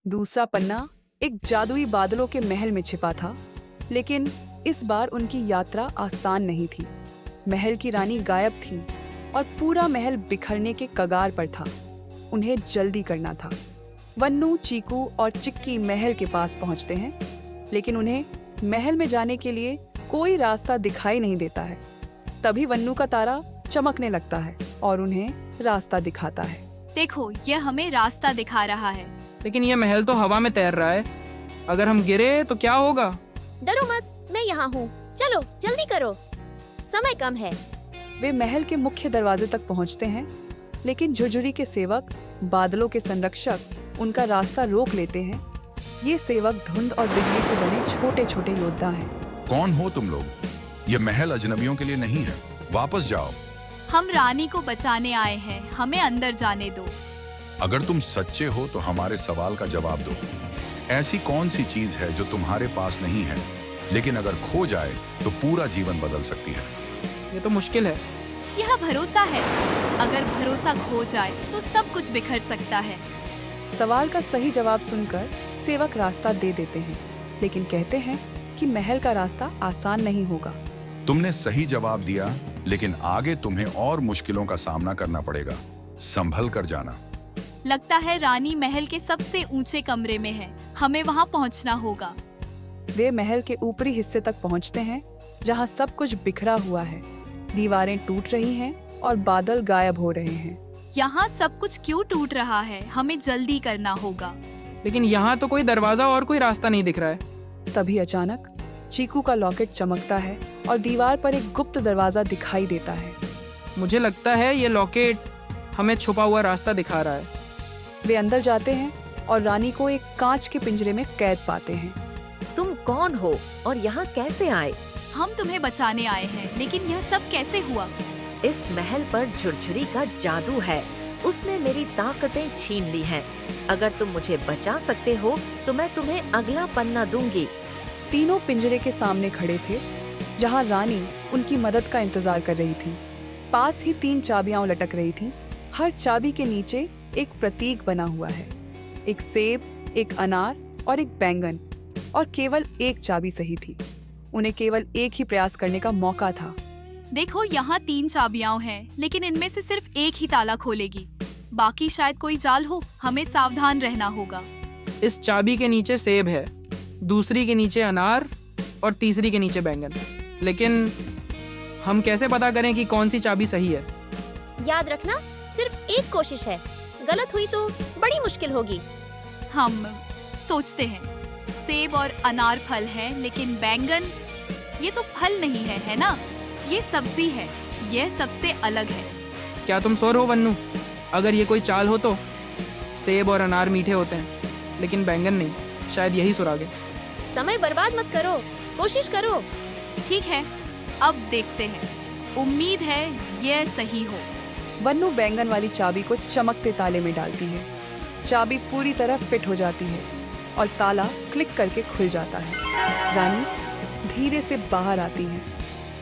दूसरा पन्ना एक जादुई बादलों के महल में छिपा था, लेकिन इस बार उनकी यात्रा आसान नहीं थी। महल की रानी गायब थी और पूरा महल बिखरने के कगार पर था। उन्हें जल्दी करना था। वन्नू, चीकू और चिक्की महल के पास पहुंचते हैं, लेकिन उन्हें महल में जाने के लिए कोई रास्ता दिखाई नहीं देता है। तभी वन्नू का तारा चमकने लगता है और उन्हें रास्ता दिखाता है। देखो, यह हमें रास्ता दिखा रहा है। लेकिन ये महल तो हवा में तैर रहा है। अगर हम गिरे तो क्या होगा? डरो मत, मैं यहाँ हूँ। चलो जल्दी करो, समय कम है। वे महल के मुख्य दरवाजे तक पहुंचते हैं, लेकिन झुरझुरी के सेवक, बादलों के संरक्षक, उनका रास्ता रोक लेते हैं। ये सेवक धुंध और बिजली से बने छोटे छोटे योद्धा हैं। कौन हो तुम लोग? ये महल अजनबियों के लिए नहीं है, वापस जाओ। हम रानी को बचाने आए हैं, हमें अंदर जाने दो। अगर तुम सच्चे हो तो हमारे सवाल का जवाब दो। ऐसी कौन सी चीज है जो तुम्हारे पास नहीं है, लेकिन अगर खो जाए तो पूरा जीवन बदल सकती है? ये तो मुश्किल है। यह भरोसा है। अगर भरोसा खो जाए तो सब कुछ बिखर सकता है। सवाल का सही जवाब सुनकर सेवक रास्ता दे देते हैं, लेकिन कहते हैं कि महल का रास्ता आसान नहीं होगा। तुमने सही जवाब दिया, लेकिन आगे तुम्हें और मुश्किलों का सामना करना पड़ेगा। संभल कर जाना। लगता है रानी महल के सबसे ऊंचे कमरे में है। हमें वहां पहुंचना होगा। वे महल के ऊपरी हिस्से तक पहुंचते हैं, जहां सब कुछ बिखरा हुआ है। दीवारें टूट रही हैं और बादल गायब हो रहे हैं। यहाँ सब कुछ क्यों टूट रहा है? हमें जल्दी करना होगा। लेकिन यहाँ तो कोई दरवाजा और कोई रास्ता नहीं दिख रहा है। तभी अचानक चीकू का लॉकेट चमकता है और दीवार पर एक गुप्त दरवाजा दिखाई देता है। मुझे लगता है ये लॉकेट हमें छुपा हुआ रास्ता दिखा रहा है। वे अंदर जाते हैं और रानी को एक कांच के पिंजरे में कैद पाते हैं। तुम कौन हो और यहाँ कैसे आए? हम तुम्हें बचाने आए हैं, लेकिन यह सब कैसे हुआ? इस महल पर झुरझुरी का जादू है। उसने मेरी ताकतें छीन ली हैं। अगर तुम मुझे बचा सकते हो तो मैं तुम्हें अगला पन्ना दूंगी। तीनों पिंजरे के सामने खड़े थे, जहां रानी उनकी मदद का इंतजार कर रही थी। पास ही 3 चाबियां लटक रही थीं। हर चाबी के नीचे एक प्रतीक बना हुआ है, एक सेब, एक अनार और एक बैंगन। और केवल एक चाबी सही थी। उन्हें केवल एक ही प्रयास करने का मौका था। देखो, यहाँ 3 चाबियां हैं, लेकिन इनमें से सिर्फ एक ही ताला खोलेगी। बाकी शायद कोई जाल हो। हमें सावधान रहना होगा। इस चाबी के नीचे सेब है, दूसरी के नीचे अनार और तीसरी के नीचे बैंगन। लेकिन हम कैसे पता करें कि कौन सी चाबी सही है? याद रखना, सिर्फ एक कोशिश है। गलत हुई तो बड़ी मुश्किल होगी। हम सोचते हैं। सेब और अनार फल हैं, लेकिन बैंगन, ये तो फल नहीं है, है ना? ये सब्जी है। यह सबसे अलग है। क्या तुम श्योर हो वन्नू? अगर ये कोई चाल हो तो सेब और अनार मीठे होते हैं, लेकिन बैंगन नहीं। शायद यही सुराग है। समय बर्बाद मत करो, कोशिश करो। ठीक है, अब देखते हैं। उम्मीद है यह सही हो। वन्नू बैंगन वाली चाबी को चमकते ताले में डालती है। चाबी पूरी तरह फिट हो जाती है और ताला क्लिक करके खुल जाता है। रानी धीरे से बाहर आती है।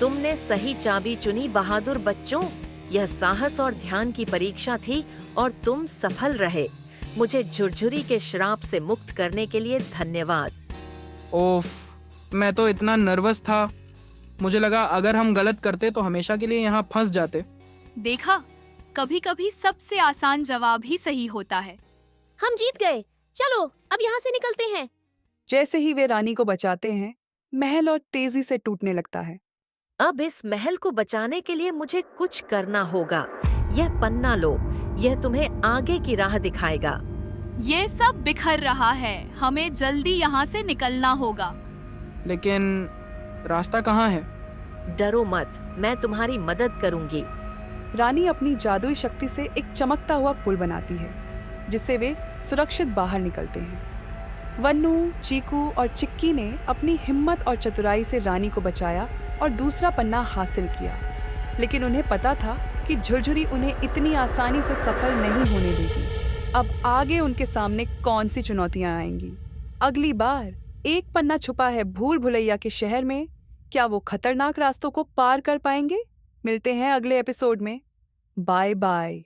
तुमने सही चाबी चुनी बहादुर बच्चों। यह साहस और ध्यान की परीक्षा थी और तुम सफल रहे। मुझे झुरझुरी के श्राप से मुक्त करने के लिए धन्यवाद। ओफ, मैं तो इतना नर्वस था। मुझे लगा अगर हम गलत करते तो हमेशा के लिए यहाँ फंस जाते। देखा, कभी कभी सबसे आसान जवाब ही सही होता है। हम जीत गए। चलो अब यहाँ से निकलते हैं। जैसे ही वे रानी को बचाते हैं, महल और तेजी से टूटने लगता है। अब इस महल को बचाने के लिए मुझे कुछ करना होगा। यह पन्ना लो, यह तुम्हें आगे की राह दिखाएगा। ये सब बिखर रहा है। हमें जल्दी यहाँ से निकलना होगा। लेकिन रास्ता कहाँ है? डरो मत, मैं तुम्हारी मदद करूंगी। रानी अपनी जादुई शक्ति से एक चमकता हुआ पुल बनाती है, जिससे वे सुरक्षित बाहर निकलते हैं। वन्नू, चीकू और चिक्की ने अपनी हिम्मत और चतुराई से रानी को बचाया और दूसरा पन्ना हासिल किया। लेकिन उन्हें पता था कि झुरझुरी उन्हें इतनी आसानी से सफल नहीं होने देगी। अब आगे उनके सामने कौन सी चुनौतियां आएंगी? अगली बार एक पन्ना छुपा है भूल भुलैया के शहर में। क्या वो खतरनाक रास्तों को पार कर पाएंगे? मिलते हैं अगले एपिसोड में। Bye bye.